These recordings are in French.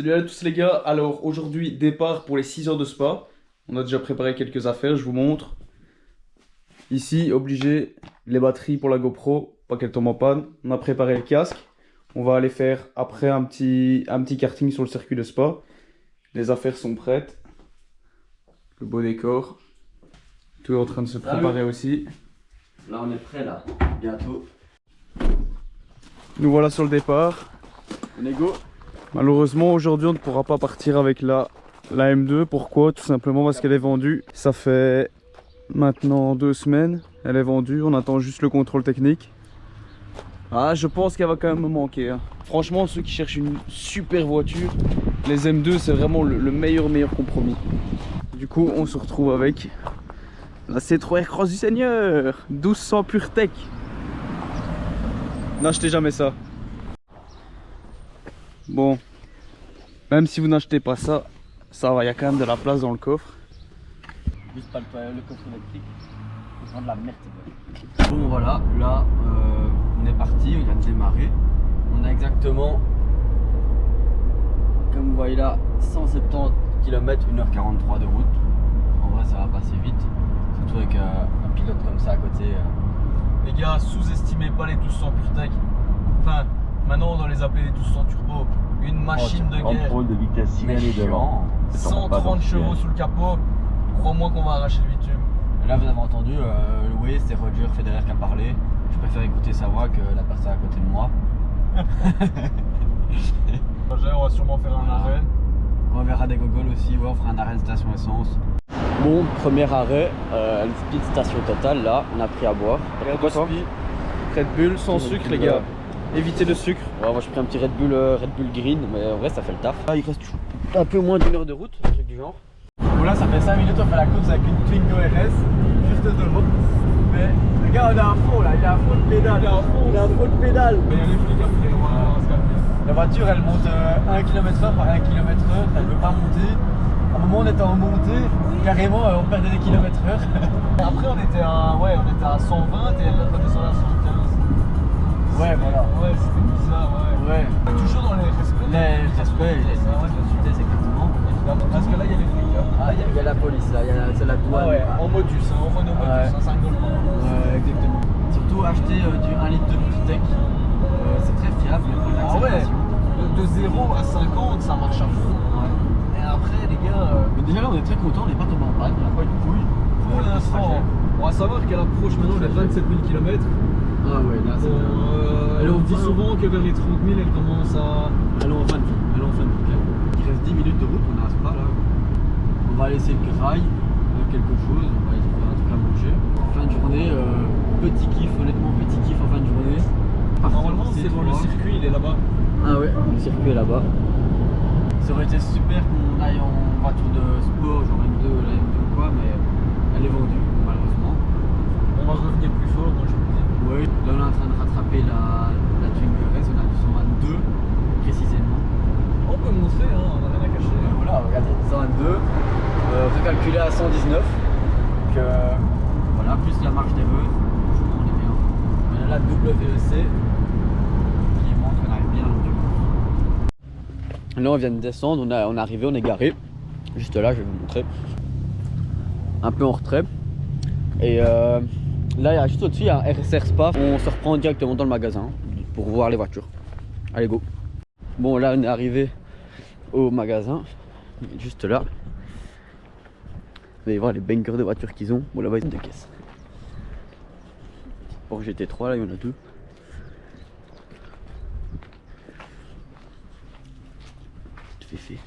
Salut à tous les gars, alors aujourd'hui départ pour les 6 heures de spa. On a déjà préparé quelques affaires, je vous montre. Ici, obligé, les batteries pour la GoPro, pas qu'elle tombe en panne. On a préparé le casque. On va aller faire après un petit karting sur le circuit de spa. Les affaires sont prêtes. Le beau décor. Tout est en train de se préparer aussi. Là on est prêt là, bientôt. Nous voilà sur le départ. On est go. Malheureusement aujourd'hui on ne pourra pas partir avec la M2. Pourquoi? Tout simplement parce qu'elle est vendue. Ça fait maintenant 2 semaines. Elle est vendue, on attend juste le contrôle technique. Ah, je pense qu'elle va quand même me manquer. Hein. Franchement, ceux qui cherchent une super voiture, les M2 c'est vraiment le meilleur compromis. Du coup on se retrouve avec la C3 Aircross du Seigneur 1200 PureTech. N'achetez jamais ça. Bon, même si vous n'achetez pas ça, ça va, il y a quand même de la place dans le coffre. Juste pas le coffre électrique, faut prendre la merde. Bon voilà, là on est parti, on vient de démarrer. On a exactement, comme vous voyez là, 170 km, 1h43 de route. En vrai ça va passer vite, surtout avec un pilote comme ça à côté. Les gars, sous-estimez pas les 1200 PureTech. Enfin, maintenant on doit les appeler les 1200 turbo. Une machine de guerre. Contrôle de vitesse signalé devant. 130 chevaux sous le capot. Crois-moi qu'on va arracher le bitume. Et là vous avez entendu, oui c'est Roger Federer qui a parlé. Je préfère écouter sa voix que la personne à côté de moi. Roger, on va sûrement faire un arrêt. On verra des gogoles aussi, ouais, on fera un arrêt de station essence. Bon, premier arrêt, une petite station totale là, on a pris à boire. Quoi toi? Red Bull sans sucre les gars. Évitez le sucre. Ouais, moi je prends un petit Red Bull Green, mais en vrai ça fait le taf. Là, il reste un peu moins d'1 heure de route, un truc du genre. Bon là ça fait 5 minutes on fait la course avec une Twingo RS, juste devant. Mais le gars on est à fond là, il est à fond de pédale. Il est à fond de pédale. Mais il y a les flics après, on va se calmer. La voiture elle monte 1 km/h par 1 km/h, elle veut pas monter. À un moment on était en montée, carrément on perdait des km/h. Après on était à 120 et elle va descendre à 115. Ouais voilà. Ouais, c'était bizarre, Ouais. Toujours dans les respects. Les respects, les vitesse exactement. Parce que là il y a les flics. Hein. Ah, il y a la police là, c'est la douane. Ah ouais, en modus, hein, en monomodus, Ouais. hein, ça rigole pas. Ouais exactement. Surtout acheter du 1 litre de PureTech, c'est très fiable. Ah ouais, de 0 à 50 ça marche à fond. Ouais. Et après les gars, Mais déjà là on est très content, on n'est pas tombé en panne, on n'a pas eu de couille. pour l'instant, on va savoir qu'elle approche maintenant les 27 000 km. Ah ouais, là c'est bien. On dit souvent que vers les 30 000 elle commence à... Elle est en fin de vie, elle est en fin de vie. Il reste 10 minutes de route, on n'arrête pas là. On va laisser le graille, quelque chose, on va essayer de faire un truc à manger. Fin de journée, petit kiff, honnêtement petit kiff en fin de journée. Normalement c'est bon, le circuit il est là-bas. Ah ouais, le circuit est là-bas. Ça aurait été super qu'on aille en voiture de sport, genre M2, la M2 ou quoi, mais elle est vendue malheureusement. On va revenir plus fort, moi je vous le dis. Oui, là on est en train de rattraper la Twingo RS, on a 222 précisément. On peut montrer, hein, on n'a rien à cacher. Voilà, regardez, 122, recalculé à 119. Donc voilà, plus la marge d'erreur, franchement on est bien. On a la WEC qui montre qu'on arrive bien à l'endurance. Là on vient de descendre, on est arrivé, on est garé. Juste là, je vais vous montrer. Un peu en retrait. Et là, il y a juste au-dessus, il y a un RSR Spa. On se reprend directement dans le magasin pour voir les voitures. Allez, go. Bon, là, on est arrivé au magasin. Juste là. Vous allez voir les bangers de voitures qu'ils ont. Bon, là-bas, ils ont des caisses. Pour GT3, là, il y en a 2. Tout fait.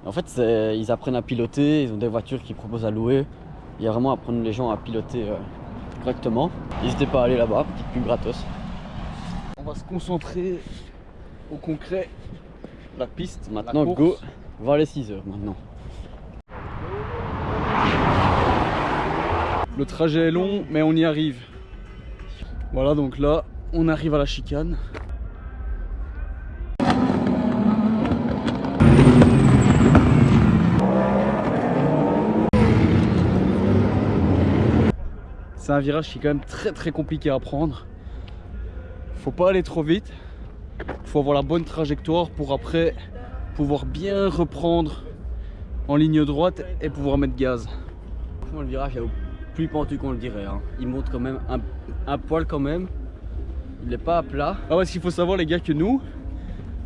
En fait, ils apprennent à piloter, ils ont des voitures qu'ils proposent à louer. Il y a vraiment à apprendre les gens à piloter correctement. N'hésitez pas à aller là-bas, petite pub gratos. On va se concentrer au concret. La piste, maintenant La go course. vers les 6 heures maintenant. Le trajet est long, mais on y arrive. Voilà, donc là, on arrive à la chicane. C'est un virage qui est quand même très compliqué à prendre. faut pas aller trop vite. Faut avoir la bonne trajectoire pour après pouvoir bien reprendre en ligne droite et pouvoir mettre gaz. Franchement, le virage est plus pentu qu'on le dirait. Hein. Il monte quand même un poil quand même. Il n'est pas à plat. Ah ouais, ce qu'il faut savoir les gars que nous,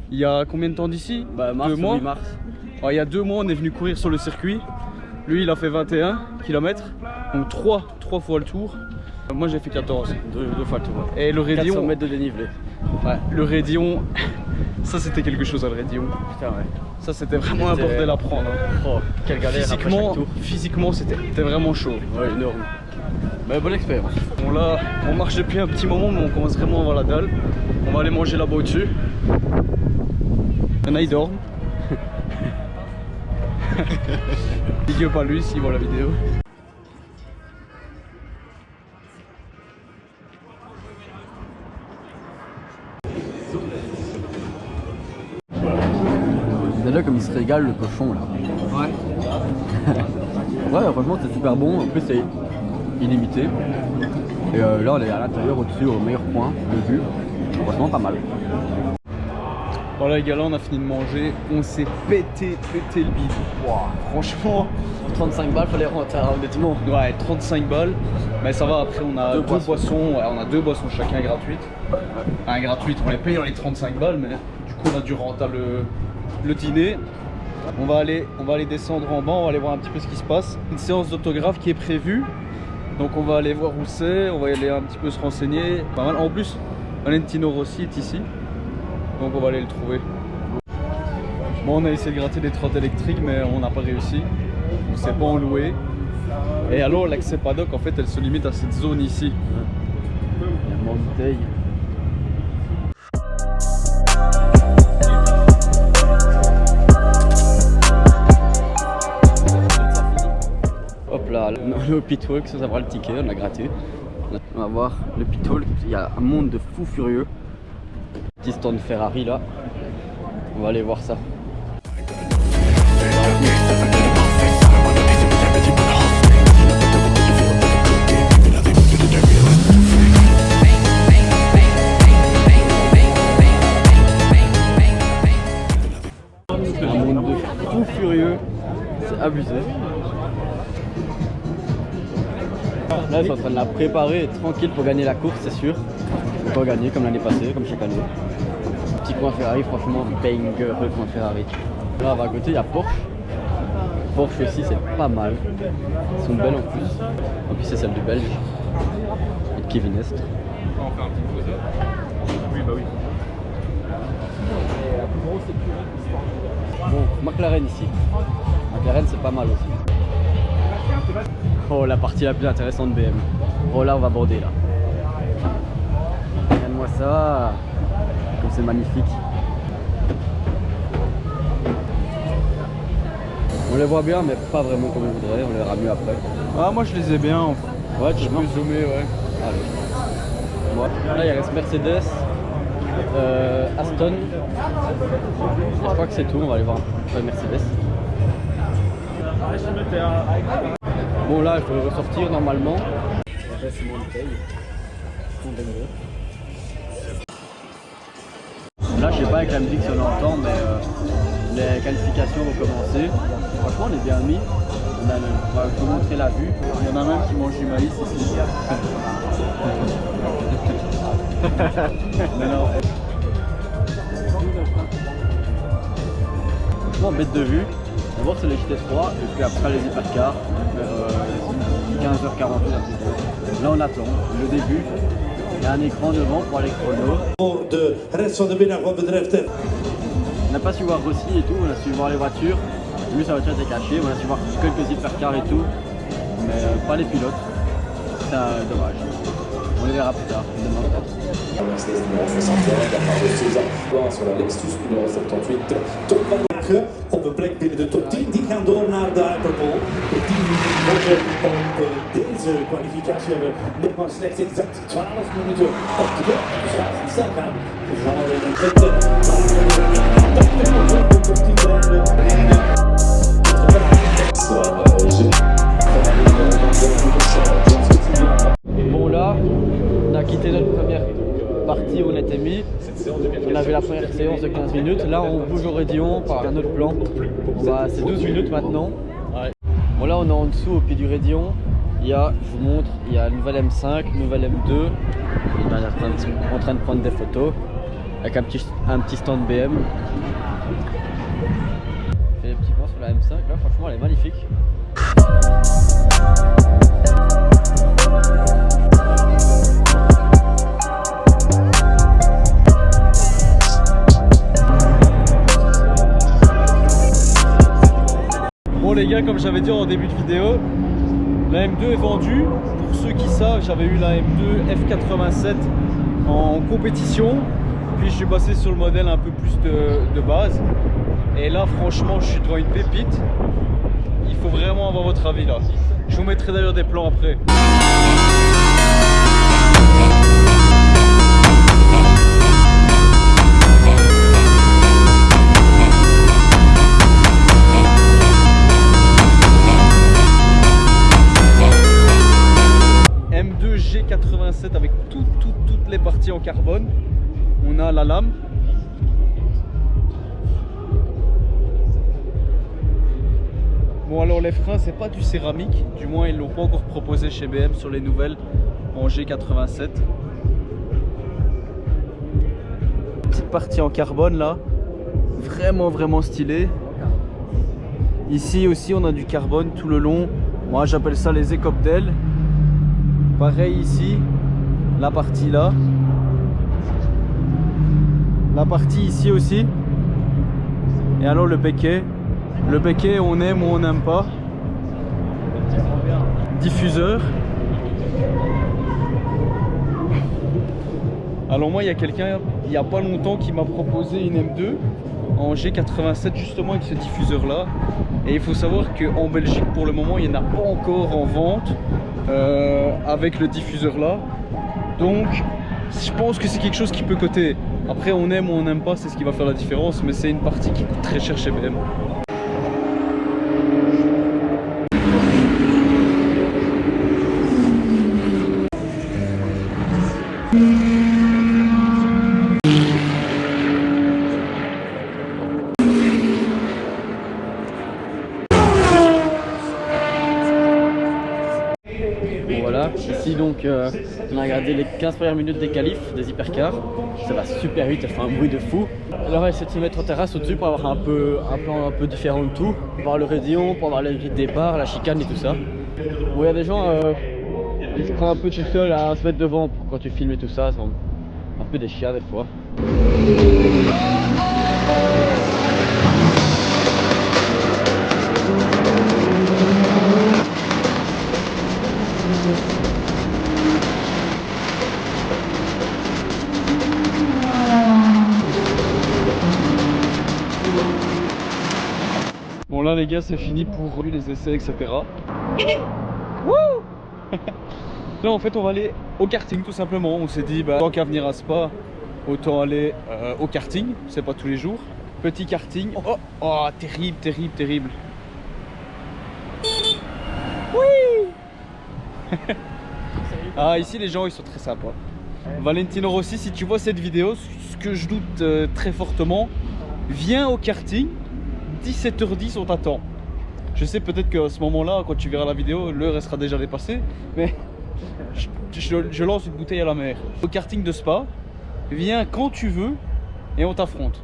il y a combien de temps d'ici? Mars, 2 mois. 8 mars. Alors, il y a 2 mois on est venu courir sur le circuit. Lui il a fait 21 km. Donc 3 fois le tour. Moi j'ai fait 14. Deux fois le tour. Et le 400 Raidillon, mètres de dénivelé. ouais, le Raidillon, ça c'était quelque chose à le Raidillon. Putain ouais. Ça c'était vraiment un bordel à prendre. Hein. Oh, quelle galère après chaque tour. Physiquement c'était vraiment chaud. Ouais, énorme. Mais bonne expérience. Bon là, on marche depuis un petit moment mais on commence vraiment à avoir la dalle. On va aller manger là-bas au-dessus. Il y en a, ils dorment. Big up à lui s'il voit la vidéo. Là comme il se régale le cochon là. Ouais. Ouais, franchement c'est super bon. En plus c'est illimité. Et là on est à l'intérieur au-dessus au meilleur point de vue. Franchement pas mal. Voilà les gars, là on a fini de manger. On s'est pété le bide. Wow. Franchement, Pour 35 balles fallait rentrer honnêtement. ouais, 35 balles. Mais ça va, après on a Deux deux boissons. boissons. Ouais, on a 2 boissons chacun gratuites. Un gratuite, on les paye dans les 35 balles, mais du coup on a dû rentrer le dîner. On va aller descendre en bas, on va aller voir un petit peu ce qui se passe. Une séance d'autographe qui est prévue. Donc on va aller voir où c'est, on va aller un petit peu se renseigner. Pas mal. En plus, Valentino Rossi est ici. Donc on va aller le trouver. Bon, on a essayé de gratter des trottes électriques mais on n'a pas réussi. On sait pas en louer. Et alors l'accès paddock en fait elle se limite à cette zone ici. Il y a une bouteille. Hop là, le pitwalk, ça va le ticket, on l'a gratté. On va voir le pitwalk, il y a un monde de fous furieux. Petit stand Ferrari là. On va aller voir ça. Un monde de fous furieux, c'est abusé. Là ils sont en train de la préparer tranquille pour gagner la course, c'est sûr. On peut pas gagner comme l'année passée, comme chaque année. Petit coin Ferrari, franchement banger le coin Ferrari. Là on va à côté, il y a Porsche. Porsche aussi c'est pas mal. Elles sont belles en plus. En plus c'est celle du Belge. Et de Kevin Est. On fait un petit pause. Oui bah oui. Bon, McLaren ici. McLaren c'est pas mal aussi. Oh la partie la plus intéressante de BM. Oh là on va border là. Regarde-moi ça. Comme c'est magnifique. On les voit bien mais pas vraiment comme on voudrait, on les verra mieux après. Ah moi je les ai bien. Ouais tu Je peux zoomer ouais. Allez. Bon, là il reste Mercedes, Aston. Et je crois que c'est tout, on va aller voir un peu Mercedes. Bon là il faut ressortir normalement. Là je sais pas avec la musique si on l'entend mais les qualifications vont commencer. Franchement on est bien mis. On va vous montrer la vue. Il y en a même qui mangent du maïs ici. Non, non. Franchement, bête de vue. D'abord, c'est les GT3 et puis après les hypercars vers 15h48. Là, on attend le début. Il y a un écran devant pour aller chrono. On n'a pas su voir Rossi et tout, on a su voir les voitures. Lui, sa voiture était cachée. On a su voir quelques hypercars et tout, mais pas les pilotes. C'est dommage. On les verra plus tard, demain peut-être. Sur la Lexus numéro 78, Tom Van Aken op een plek binnen de top 10. Die gaan door naar de Hyperpole. De 10 minuten op deze kwalificatie hebben nog maar slechts exact 12 minuten op de deur. Dus laten we snel gaan. We gaan alweer een tweede. Bon là, on a quitté notre première partie où on était première séance de 15 minutes. Là on bouge au raidillon par un autre plan. C'est 12 minutes maintenant. Ouais. Bon là on est en dessous au pied du raidillon. Il y a, je vous montre, il y a une nouvelle M5, une nouvelle M2. Il est en train de prendre des photos avec un petit stand BM. Je fais des petits points sur la M5, là franchement elle est magnifique. Bon les gars, comme j'avais dit en début de vidéo, la M2 est vendue. Pour ceux qui savent, j'avais eu la M2 F87 en compétition. Puis je suis passé sur le modèle un peu plus de base. Et là franchement je suis devant une pépite. Il faut vraiment avoir votre avis là. Je vous mettrai d'ailleurs des plans après. M2 G87 avec toutes les parties en carbone. On a la lame. Bon alors les freins c'est pas du céramique, du moins ils l'ont pas encore proposé chez BM sur les nouvelles en G87. Petite partie en carbone là, vraiment stylée. Ici aussi on a du carbone tout le long, moi j'appelle ça les écopes-d'ailes. Pareil ici, la partie là. La partie ici aussi. Et alors le becquet. Le becquet on aime ou on n'aime pas. Diffuseur. Alors moi il y a quelqu'un il n'y a pas longtemps qui m'a proposé une M2 en G87 justement avec ce diffuseur là. Et il faut savoir qu'en Belgique pour le moment il n'y en a pas encore en vente avec le diffuseur là. Donc je pense que c'est quelque chose qui peut coter. Après on aime ou on n'aime pas, c'est ce qui va faire la différence, mais c'est une partie qui coûte très cher chez BM. Voilà, ici donc on a regardé les 15 premières minutes des qualifs, des hypercars. Ça va super vite, ça fait un bruit de fou. Alors on va essayer de se mettre en terrasse au-dessus pour avoir un plan un peu différent de tout. Pour voir le raidillon, pour voir les grilles de départ, la chicane et tout ça. Bon, il y a des gens qui se prennent un peu tout seul à se mettre devant quand tu filmes et tout ça. C'est un peu des chiens des fois. Bon là les gars c'est fini pour les essais etc. Là en fait on va aller au karting tout simplement. On s'est dit tant qu'à venir à Spa autant aller au karting, c'est pas tous les jours. Petit karting, oh terrible. Oui. Ah ici les gens ils sont très sympas. Valentino Rossi, si tu vois cette vidéo, ce que je doute très fortement, viens au karting. 17h10 on t'attend. Je sais peut-être qu'à ce moment là quand tu verras la vidéo l'heure elle sera déjà dépassée, mais je lance une bouteille à la mer. Au karting de Spa, viens quand tu veux et on t'affronte,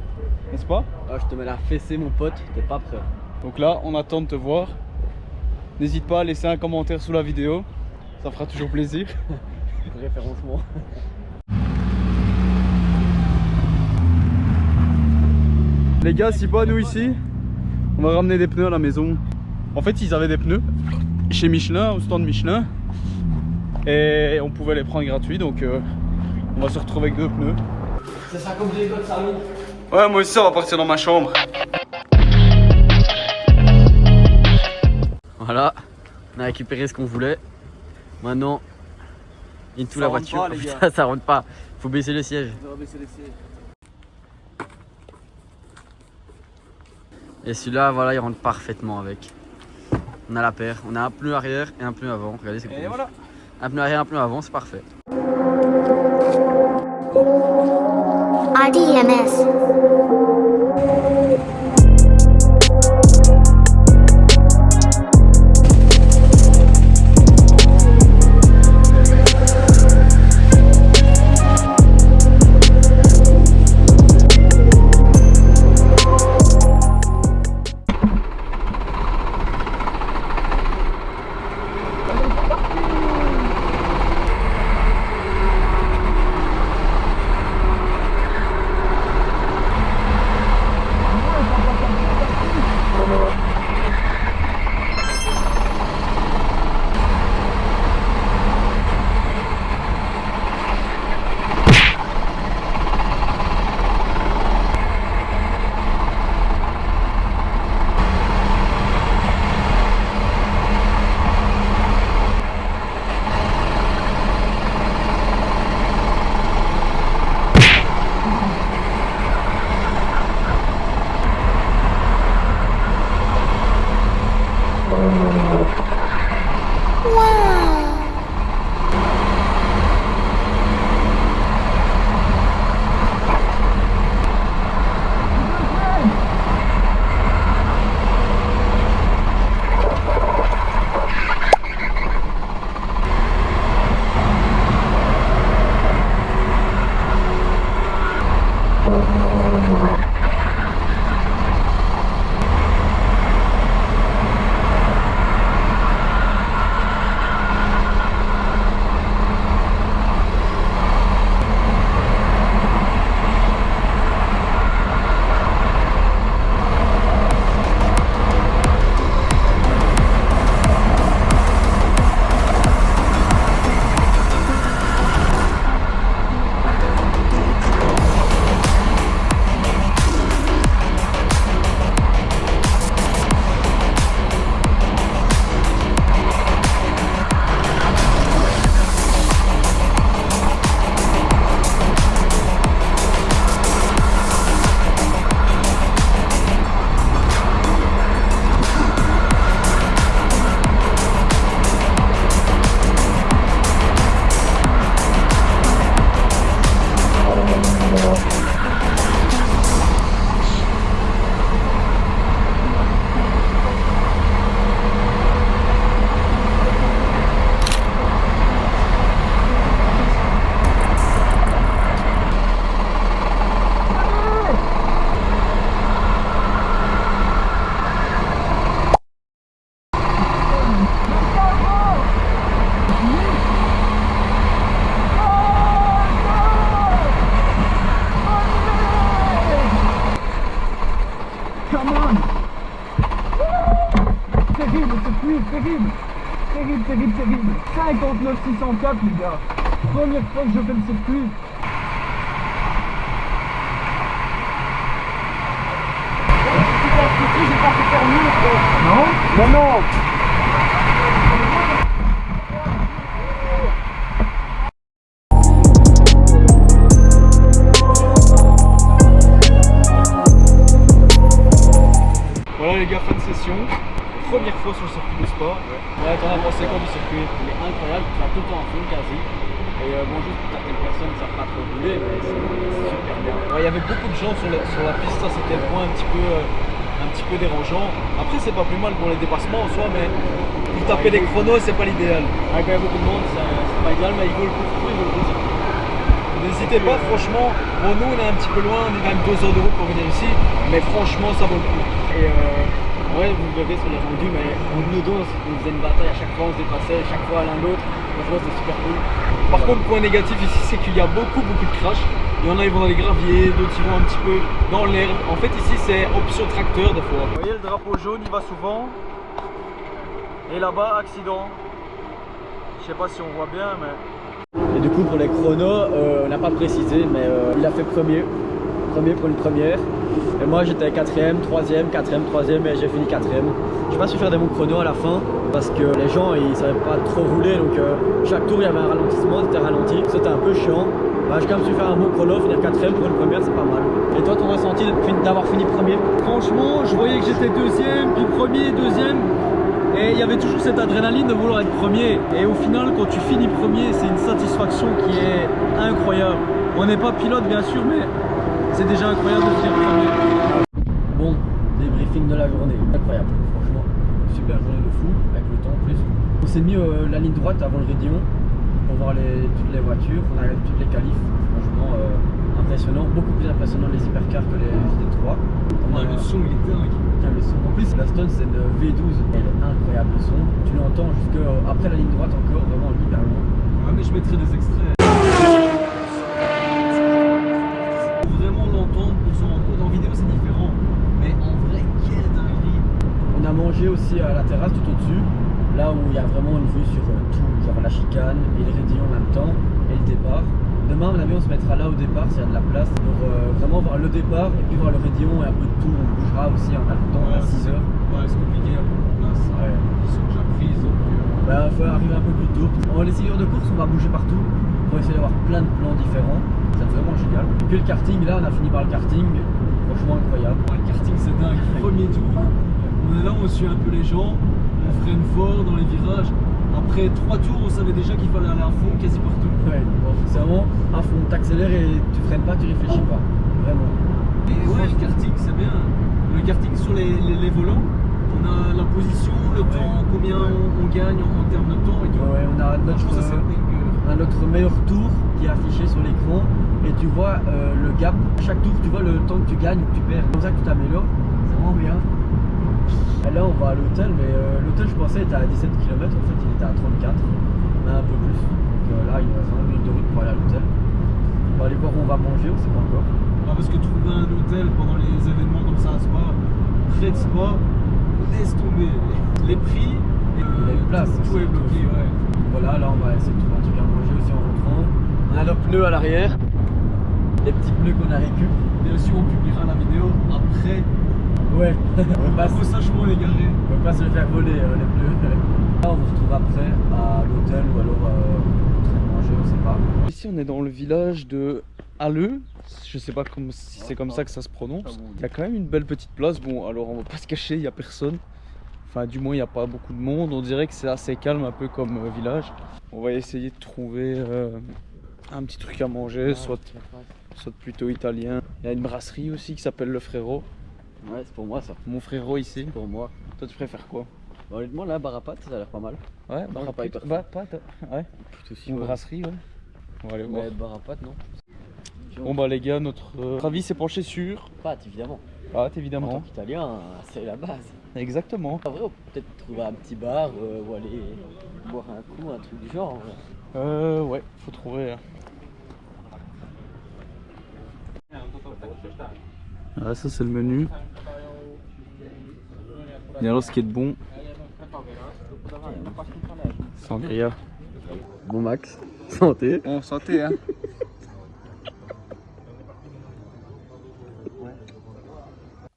n'est-ce pas? Ah, je te mets la fessée mon pote, t'es pas prêt. Donc là on attend de te voir. N'hésite pas à laisser un commentaire sous la vidéo, ça fera toujours plaisir. Référencement. Les gars, si pas nous ici, on va ramener des pneus à la maison. En fait, ils avaient des pneus chez Michelin, au stand Michelin. Et on pouvait les prendre gratuits, donc on va se retrouver avec 2 pneus. C'est ça comme des gars de Samy. Ouais, moi aussi, on va partir dans ma chambre. Voilà, on a récupéré ce qu'on voulait. Maintenant, into Ça la rentre voiture. pas, les gars. Putain, ça rentre pas. Faut baisser le siège. On va baisser les sièges. Et celui-là, voilà, il rentre parfaitement avec. On a la paire. On a un pneu arrière et un pneu avant. Regardez, c'est cool. Et voilà. Un pneu arrière, un pneu avant, c'est parfait. RDMS. Terrible. 59 604 les gars. Première fois que je fais le circuit. J'ai pas fait faire mieux. Non. Non. Voilà les gars, fin de session. Première fois sur le circuit de sport. Ouais, t'en as pensé quoi du circuit? Il est incroyable, tu vas tout le temps en film quasi. Et bon, juste certaines personnes ne savent pas trop rouler, mais c'est super bien. Il y avait beaucoup de gens sur la piste, ça c'était le point un petit peu dérangeant. Après c'est pas plus mal pour les dépassements en soi, mais pour taper des chronos c'est pas l'idéal. Avec quand même beaucoup de monde, c'est pas idéal, mais il vaut le coup il vaut le coup. N'hésitez pas, franchement, bon nous on est un petit peu loin, on est quand même 2 heures de route pour venir ici, mais franchement ça vaut le coup. Et ouais, vous le verrez sur les rendus, mais on faisait une bataille à chaque fois, on se dépassait chaque fois l'un l'autre. Franchement, c'était super cool. Par contre, point négatif ici, c'est qu'il y a beaucoup de crash. Il y en a, ils vont dans les graviers, d'autres ils vont un petit peu dans l'herbe. En fait, ici, c'est option tracteur des fois. Vous voyez, le drapeau jaune, il va souvent. Et là-bas, accident. Je sais pas si on voit bien, mais... Et du coup, pour les chronos, on n'a pas précisé, mais il a fait premier pour une première. Et moi j'étais 4ème, 3ème, 4ème, 3ème et j'ai fini 4ème. J'ai pas su faire des bons chronos à la fin parce que les gens ils savaient pas trop rouler, donc chaque tour il y avait un ralentissement, c'était ralenti, c'était un peu chiant. Bah, j'ai quand même su faire un bon chrono, finir 4ème pour une première, c'est pas mal. Et toi, ton ressenti d'avoir fini premier? Franchement, je voyais que j'étais 2ème, puis premier, 2ème. Et il y avait toujours cette adrénaline de vouloir être premier. Et au final, quand tu finis premier, c'est une satisfaction qui est incroyable. On n'est pas pilote bien sûr, mais c'est déjà incroyable de finir premier. Bon, débriefing de la journée, incroyable, franchement, super journée de fou, avec le temps en plus. On s'est mis la ligne droite avant le Rédillon pour voir toutes les voitures, on a regardé toutes les qualifs, franchement impressionnant, beaucoup plus impressionnant les hypercars que les GT3. Le son il est dingue. Le son. En plus la Stone c'est une V12, elle est incroyable le son, tu l'entends jusqu'après la ligne droite encore, vraiment hyper loin. Ouais mais je mettrai des extraits. Vraiment l'entendre pour s'en rendre compte, en vidéo c'est différent, mais en vrai quelle dinguerie. On a mangé aussi à la terrasse tout au-dessus, là où il y a vraiment une vue sur tout, genre la chicane et le Rédillon en même temps, et le départ. Demain, à mon avis, on se mettra là au départ s'il y a de la place pour vraiment voir le départ et puis voir le Rédillon et un peu de tout. On bougera aussi en a le temps, à 6 heures. Ouais, c'est compliqué, il y a beaucoup de place. Ouais. Ils sont déjà prises donc. Bah, faut arriver un peu plus tôt. Les 6 heures de course, on va bouger partout pour essayer d'avoir plein de plans différents. C'est vraiment génial. Et puis le karting, là, on a fini par le karting. Franchement, incroyable. Ouais, le karting, c'est dingue. Premier tour, on est là, on suit un peu les gens, on freine fort dans les virages. Après 3 tours, on savait déjà qu'il fallait aller à fond quasi partout. Ouais, bon, c'est vraiment à fond, t'accélères et tu freines pas, tu réfléchis pas. Vraiment. Et ouais, le karting, c'est bien. Le karting sur les volants, on a la position, le temps, combien on gagne en termes de temps et tout. Ouais, on a notre meilleur tour qui est affiché sur l'écran et tu vois le gap. À chaque tour, tu vois le temps que tu gagnes ou que tu perds. C'est comme ça que tu t'améliores. C'est vraiment bien. Et là, on va à l'hôtel, mais l'hôtel, je pensais, était à 17 km. En fait, il était à 34, un peu plus. Donc là, il nous reste 20 minutes de route pour aller à l'hôtel. On va aller voir où on va manger, on sait pas encore. Ah, parce que trouver un hôtel pendant les événements comme ça à Spa, près de Spa, laisse tomber. Les prix, les places, tout est bloqué. Ouais. Voilà, là, on va essayer de trouver un truc à manger aussi en rentrant. On a leurs pneus à l'arrière, les petits pneus qu'on a récup. Bien sûr, on publiera la vidéo après. Ouais, on va Faut sagement les garer. On va pas se les faire voler les pneus. Là on se retrouve après à l'hôtel ou alors en train de manger, on sait pas. Ici on est dans le village de Halleux, je sais pas si c'est comme ça que ça se prononce. Il y a quand même une belle petite place, bon alors on va pas se cacher, il y a personne. Enfin du moins il n'y a pas beaucoup de monde, on dirait que c'est assez calme un peu comme village. On va essayer de trouver un petit truc à manger, soit plutôt italien. Il y a une brasserie aussi qui s'appelle Le Frérot. Ouais, c'est pour moi ça. Mon frérot ici. Pour moi. Toi tu préfères quoi? Bah, honnêtement là, bar à pâtes, ça a l'air pas mal. Ouais, bar à pâtes. Ouais. Plutôt si. Ou brasserie, ouais. On va aller voir. Mais bar à pâtes, non. Bon bah les gars, notre avis s'est penché sur Pâtes, évidemment. pâtes En tant évidemment. qu'italien, c'est la base. Exactement. En vrai, on peut peut-être trouver un petit bar ou aller boire un coup, un truc du genre. Ouais, faut trouver. Ah, ça c'est le menu. Et alors ce qui est de bon, sangria. Bon Max, santé. Bon, santé hein.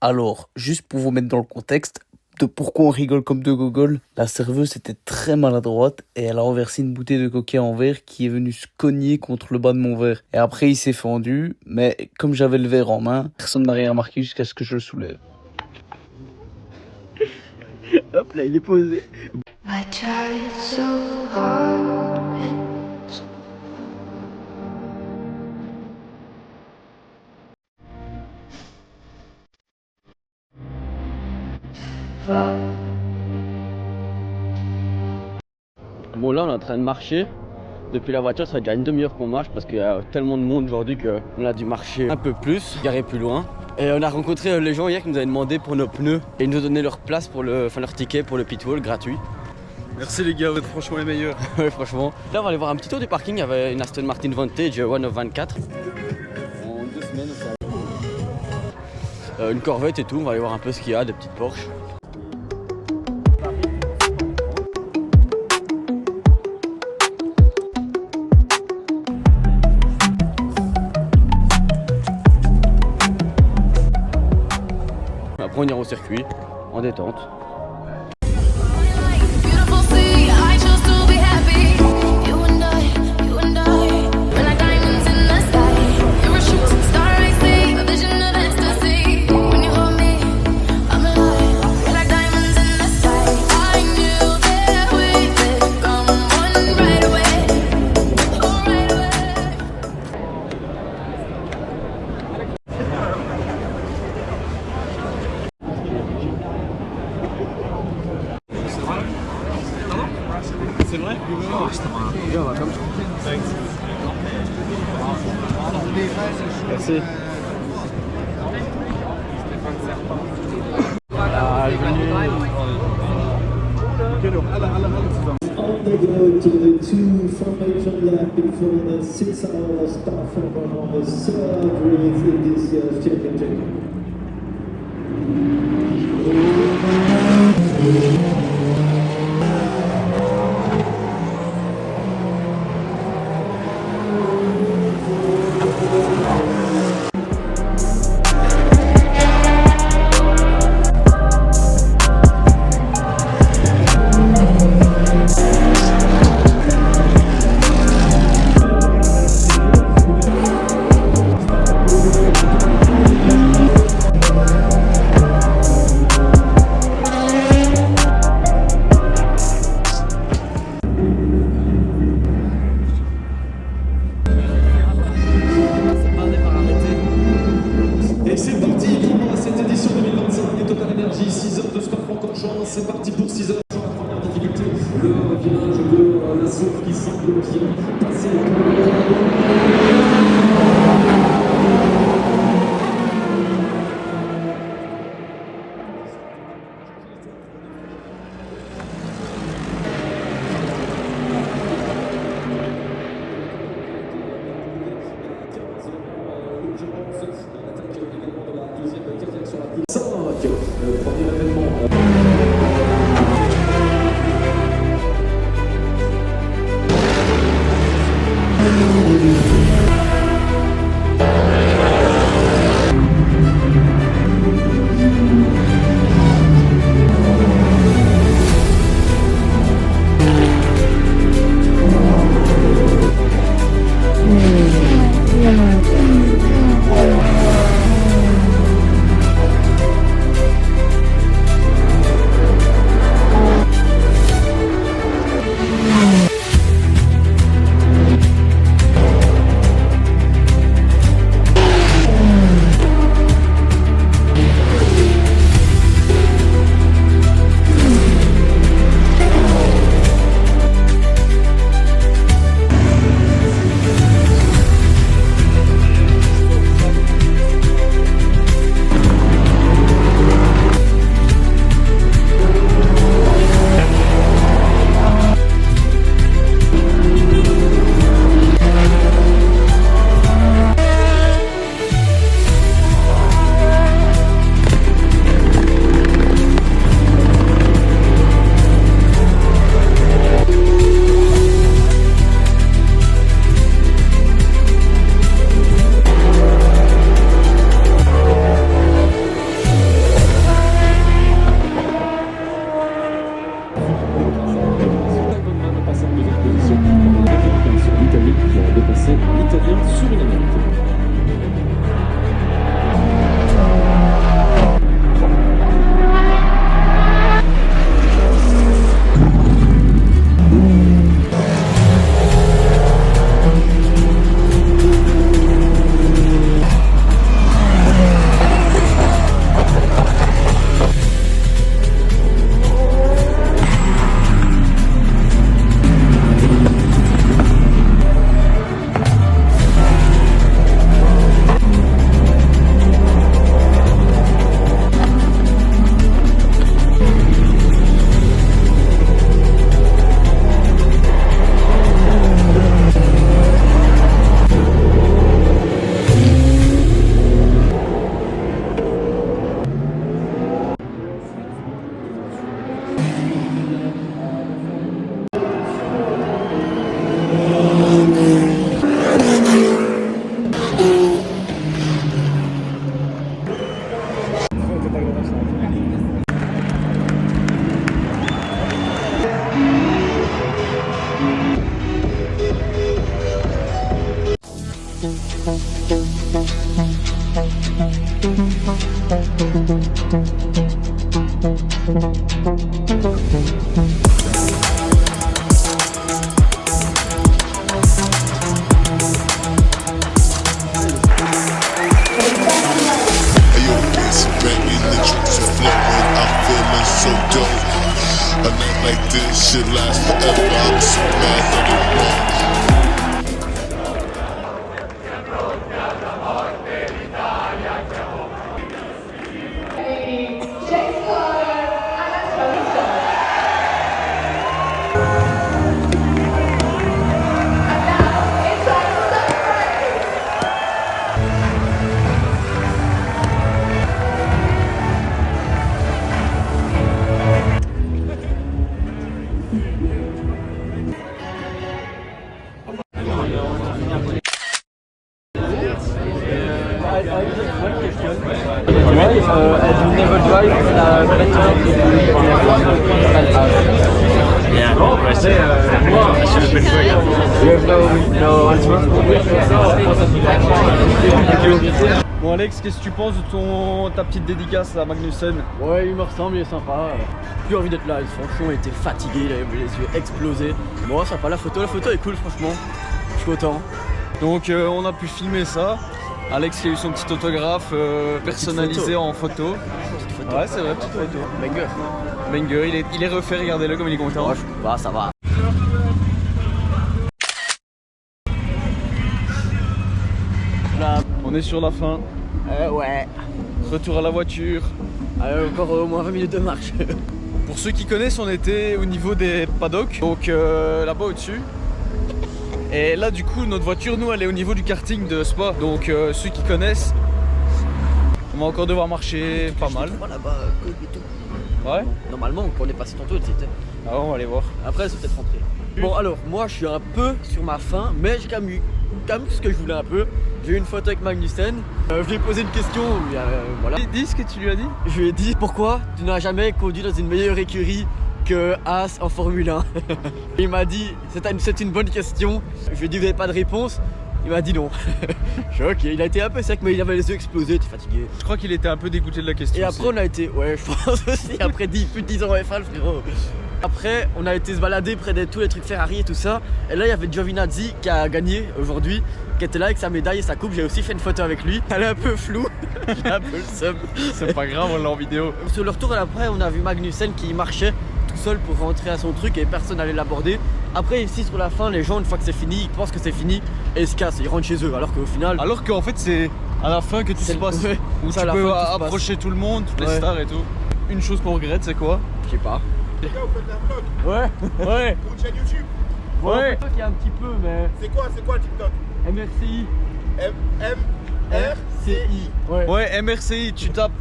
Alors, juste pour vous mettre dans le contexte de pourquoi on rigole comme deux gogoles, la serveuse était très maladroite et elle a renversé une bouteille de coca en verre qui est venue se cogner contre le bas de mon verre. Et après il s'est fendu, mais comme j'avais le verre en main, personne n'a rien remarqué jusqu'à ce que je le soulève. Hop là, il est posé. I tried so hard. Bon là on est en train de marcher. Depuis la voiture ça fait déjà une demi-heure qu'on marche parce qu'il y a tellement de monde aujourd'hui qu'on a dû marcher un peu plus, garer plus loin. Et on a rencontré les gens hier qui nous avaient demandé pour nos pneus et ils nous donnaient leur place pour leur ticket pour le pitwall gratuit. Merci les gars, vous êtes franchement les meilleurs. Ouais franchement. Là on va aller voir un petit tour du parking, il y avait une Aston Martin Vantage One of 24. En 2 semaines on une Corvette et tout, on va aller voir un peu ce qu'il y a, des petites Porsche. Après on ira au circuit, en détente. C'est vrai? Oh, c'était un bien, comme Merci. On the go to the 2 formation lap before the 6 hours start from the third race in this year's championship. Et c'est parti pour cette édition 2025 des Total Energy, 6 heures de sport francorchamps, c'est parti pour 6 heures. Sur la première difficulté, le virage de la soupe qui semble bien passer. Le premier événement. this shit last forever. I'm so mad that it won't. As you never drive, Yeah, impressive. I should have been quicker. you have no answer. Bon Alex, qu'est-ce que tu penses de ta petite dédicace à Magnussen? Ouais, il me ressemble, il est sympa. Plus envie d'être là, franchement, il était fatigué, il avait les yeux explosés. Bon, sympa, la photo est cool, franchement. Je suis content. Donc on a pu filmer ça. Alex qui a eu son petit autographe personnalisé en photo. Ouais, c'est vrai, petite photo. Banger. Banger, il est refait, regardez-le comme il est content. Ouais, bah, ça va. Là, On est sur la fin. ouais. Retour à la voiture. Encore au moins 20 minutes de marche. Pour ceux qui connaissent, on était au niveau des paddocks, donc là-bas au-dessus. Et là, du coup, notre voiture, nous, elle est au niveau du karting de Spa. Donc ceux qui connaissent, on va encore devoir marcher pas mal. Là-bas, et tout. Ouais. Normalement, quand on est passé tantôt, c'était. Ah, on va aller voir. Après, c'est peut-être rentré. Bon, alors, moi, je suis un peu sur ma fin, mais j'ai quand même eu ce que je voulais un peu. J'ai eu une photo avec Magnussen. Je lui ai posé une question. Voilà. Dis ce que tu lui as dit. Je lui ai dit pourquoi tu n'as jamais conduit dans une meilleure écurie que Haas en Formule 1. Il m'a dit c'est une bonne question. Je lui ai dit vous n'avez pas de réponse. Il m'a dit non. Je suis ok, il a été un peu sec mais il avait les yeux explosés, il était fatigué. Je crois qu'il était un peu dégoûté de la question. Et après on a été, ouais je pense aussi, après plus de 10 ans en F1 le frérot. Après on a été se balader près de tous les trucs Ferrari et tout ça. Et là il y avait Giovinazzi qui a gagné aujourd'hui, qui était là avec sa médaille et sa coupe. J'ai aussi fait une photo avec lui. Elle est un peu floue, j'ai un peu le seum. C'est pas grave, on l'a en vidéo. Sur le retour après on a vu Magnussen qui marchait tout seul pour rentrer à son truc et personne n'allait l'aborder. Après ici sur la fin les gens une fois que c'est fini ils pensent que c'est fini et ils se cassent, ils rentrent chez eux alors qu'au final... Alors qu'en fait c'est à la fin que tout se passe, ouais, où tu peux approcher tout le monde, toutes les stars et tout. Une chose qu'on regrette c'est quoi? Je sais pas. Les gars, vous faites un vlog Ouais. Ouais. pour une chaîne YouTube. Ouais. Il y a un petit peu mais... C'est quoi le TikTok? MRCI. MRCI. Ouais. Ouais, MRCI, tu tapes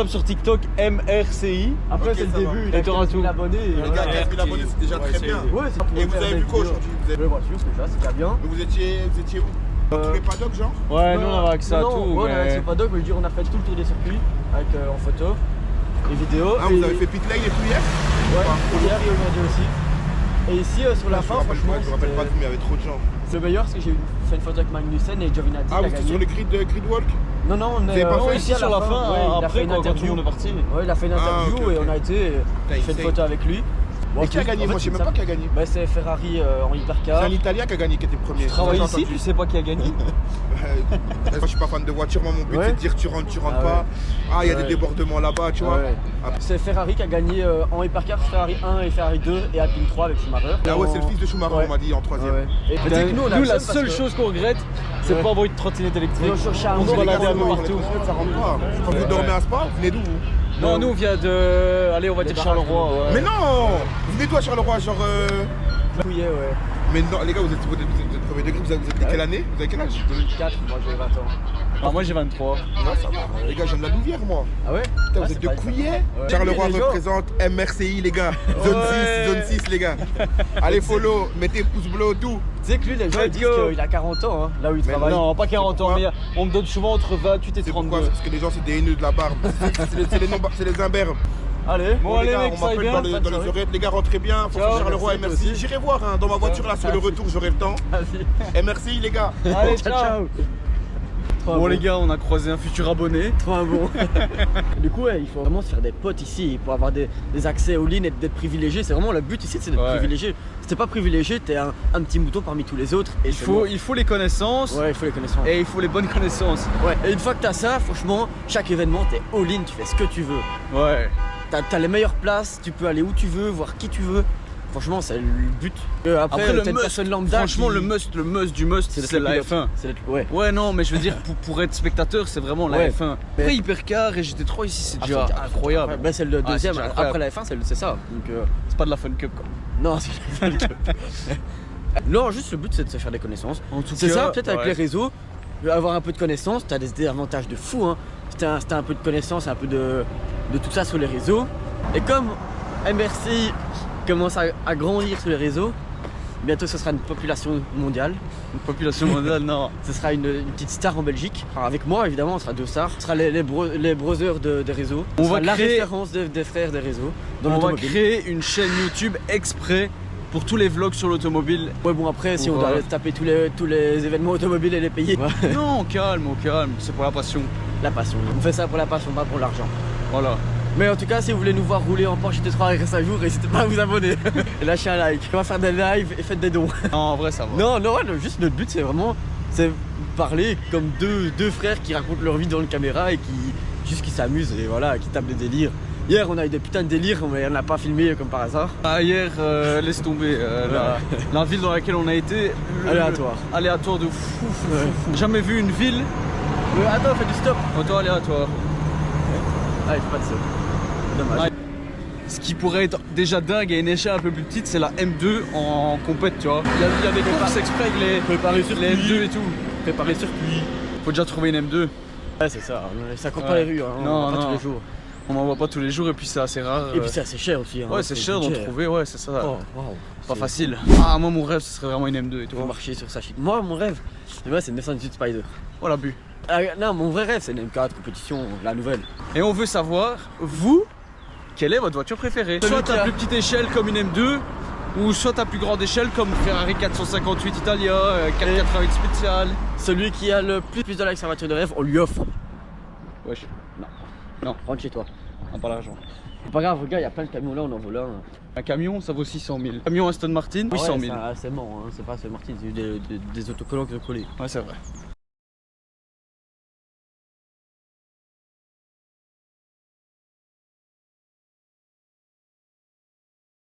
sur TikTok MRCI. Après Ok, c'est le ça va. début, Et il t'auras a 15 000 tout. abonnés. Les gars, 15 000 abonnés, c'est déjà très bien. Ouais, Et vous avez vu quoi aujourd'hui? Les voitures, c'est déjà, c'est déjà bien. Donc vous étiez où? Dans tous les paddocks, genre? Ouais, nous on avait accès à Non, tout. ouais, on a mais- accès pas doc, mais je veux dire, on a fait tout le tour des circuits avec en photo et vidéo. Ah, vous avez fait pit lane et tout hier? Ouais, hier et aujourd'hui aussi. Et ici sur la fin, franchement, Je me rappelle pas de tout, mais il y avait trop de gens. c'est le meilleur parce que j'ai fait une photo avec Magnussen et Giovinazzi. Ah, il a vous étiez gagné. sur le grid walk? Non, non, on Vous avez est pas fait ici sur la fin, ouais, il a fait après une quand tout le interview. monde est parti. Ouais, il a fait une Ah, interview ok, et ok. on a été. J'ai fait une photo avec lui. Bon, Et qui a juste- gagné? en Moi fait, je sais même ça- pas qui a gagné. Bah, c'est Ferrari en C'est hypercar. un Italien qui a gagné, qui était premier. Tu travailles J'ai ici, entendu. tu sais pas qui a gagné. Moi je suis pas fan de voiture, moi mon but Ouais. c'est de dire tu rentres Ah pas. Ah il y a Ouais. des débordements là-bas, tu vois. Ouais. Ah. C'est Ferrari qui a gagné en hypercar, Ferrari 1 et Ferrari 2 et Alpine 3 avec Schumacher. Ah ouais, c'est le fils de Schumacher, Ouais. on m'a dit en troisième. Ouais. Et Nous, peut-être que nous, on a la le seum seule parce que- chose qu'on regrette, c'est Ouais. pas avoir une trottinette électrique. Nous, on cherchait un On se bon Les gars, baladait un c'est peu bon, partout. les trottinettes, ça rentre pas. Quand vous dormez à Spa, vous venez d'où vous? Non, nous on vient de. Allez, on va Des dire barrages. Charleroi. Ouais. Mais non. Vous venez d'où à Charleroi, genre Fouillé, ouais. Mais non, les gars, vous êtes premier degré, vous êtes de quelle année? Vous avez quel âge? 2004, moi j'ai 20 ans. Ah, moi j'ai 23. Non, ça va. Les gars, j'aime la Louvière, moi. Ah ouais? Putain, Ah, vous c'est êtes de pas- Couillet. Ouais. Charleroi Les gens- représente MRCI, les gars. Zone Ouais. 6, zone 6, les gars. Allez, follow, mettez pouce bleu, tout. Tu sais que lui, les gens ils Let's disent go. qu'il a 40 ans, hein, là où il Mais travaille. Non, pas 40 ans, pourquoi mais on me donne souvent entre 28 et C'est 32. pourquoi? Parce que les gens, c'est des haineux de la barbe. C'est les imberbes. Allez, Bon, allez, les gars, mec, on ça aille m'appelle bien. dans bonne les soirée. oreillettes. Les gars, rentrez bien. Faut Ciao. faire Charleroi, Merci, merci. toi aussi. J'irai voir hein, dans ma voiture là sur le retour, j'aurai le temps. vas-y. Et merci, les gars. Allez, Ciao, ciao. ciao. Trop Bon, bon. les gars, on a croisé un futur abonné. Trop un bon. Du coup, ouais, il faut vraiment se faire des potes ici pour avoir des accès aux lignes et d'être privilégié. C'est vraiment le but ici, c'est d'être Ouais. privilégié. Si t'es pas privilégié, t'es un petit mouton parmi tous les autres. Et Il c'est faut, mort. il faut les connaissances Ouais, il faut les connaissances. et il faut les bonnes connaissances. Ouais. Et une fois que t'as ça, franchement, chaque événement, t'es all-in, tu fais ce que tu veux. Ouais. T'as les meilleures places, tu peux aller où tu veux, voir qui tu veux. Franchement, c'est le but. Après le t'as une must, personne lambda. franchement, qui- le must du must, c'est la pilote. F1. C'est ouais. Ouais, non, mais je veux dire, pour être spectateur, c'est vraiment la Ouais. F1. Mais- Après, Hypercar et GT3 ici, c'est Ah, déjà c'est incroyable. Bah, c'est le Ah, deuxième. c'est incroyable. Après la F1, c'est ça. Donc, C'est pas de la Fun Cup, quoi. non, c'est non, juste le but, c'est de se faire des connaissances. En tout C'est cas, ça, peut-être avec ouais. les réseaux, avoir un peu de connaissances, t'as des avantages de fou. Hein. Si t'as un peu de connaissances, un peu de tout ça sur les réseaux. Et comme MRC commence à grandir sur les réseaux, bientôt ce sera une population mondiale. Une population mondiale, non. Ce sera une petite star en Belgique. Alors avec moi, évidemment, on sera 2 stars. Ce sera les brothers des réseaux. On Ce sera va la créer- référence des frères des réseaux. Dans On va l'automobile. créer une chaîne YouTube exprès pour tous les vlogs sur l'automobile. Ouais, bon, après, si on Voilà. doit taper tous les événements automobiles et les payer, Non, calme, c'est pour la passion. la passion. On fait ça pour la passion, pas pour l'argent. Voilà. Mais en tout cas, si vous voulez nous voir rouler en Porsche GT3 RS un jour, n'hésitez pas à vous abonner et lâcher un like. On va faire des lives et faites des dons. Non, en vrai, ça va. Non, juste notre but, c'est vraiment parler comme deux frères qui racontent leur vie dans une caméra et qui s'amusent et voilà, qui tapent des délires. Hier, on a eu des putains de délires, mais on n'a pas filmé comme par hasard. Ah, hier, laisse tomber. La ville dans laquelle on a été. Aléatoire. Aléatoire de fou. Ouais. Jamais vu une ville Attends, fais du stop. autant aléatoire. Ah, il fait pas de saut. Dommage. Ouais. Ce qui pourrait être déjà dingue à une échelle un peu plus petite, c'est la M2 en compète, tu vois. Il y a des courses exprès avec les M2 et tout. Préparer circuit. Faut déjà trouver une M2. Ouais, c'est ça. Ça court Ouais. pas les rues, hein. On Non, en voit pas non. tous les jours. On n'en voit pas tous les jours et puis c'est assez rare. Et puis c'est assez cher aussi. Hein. Ouais, c'est cher d'en budget. trouver, ouais, c'est ça. Oh, wow. C'est pas facile. Ah, moi, mon rêve, ce serait vraiment une M2 et tout. On va marcher sur ça. Moi, mon rêve, c'est une 918 Spider. Voilà, but. Non, mon vrai rêve, c'est une M4 compétition, la nouvelle. Et on veut savoir, vous, quelle est votre voiture préférée? Soit ta plus petite échelle comme une M2, ou soit ta plus grande échelle comme Ferrari 458 Italia, 488 spécial. Celui qui a le plus de likes sur la voiture de rêve, on lui offre. Wesh, Non, rentre chez toi. on n'a pas l'argent. C'est pas grave, regarde, il y a plein de camions là, on en vole un. Un camion, ça vaut 600 000. Camion Aston Martin, 800 000. C'est mort, hein. C'est pas Aston Martin, c'est des autocollants qui ont collé. Ouais, c'est vrai.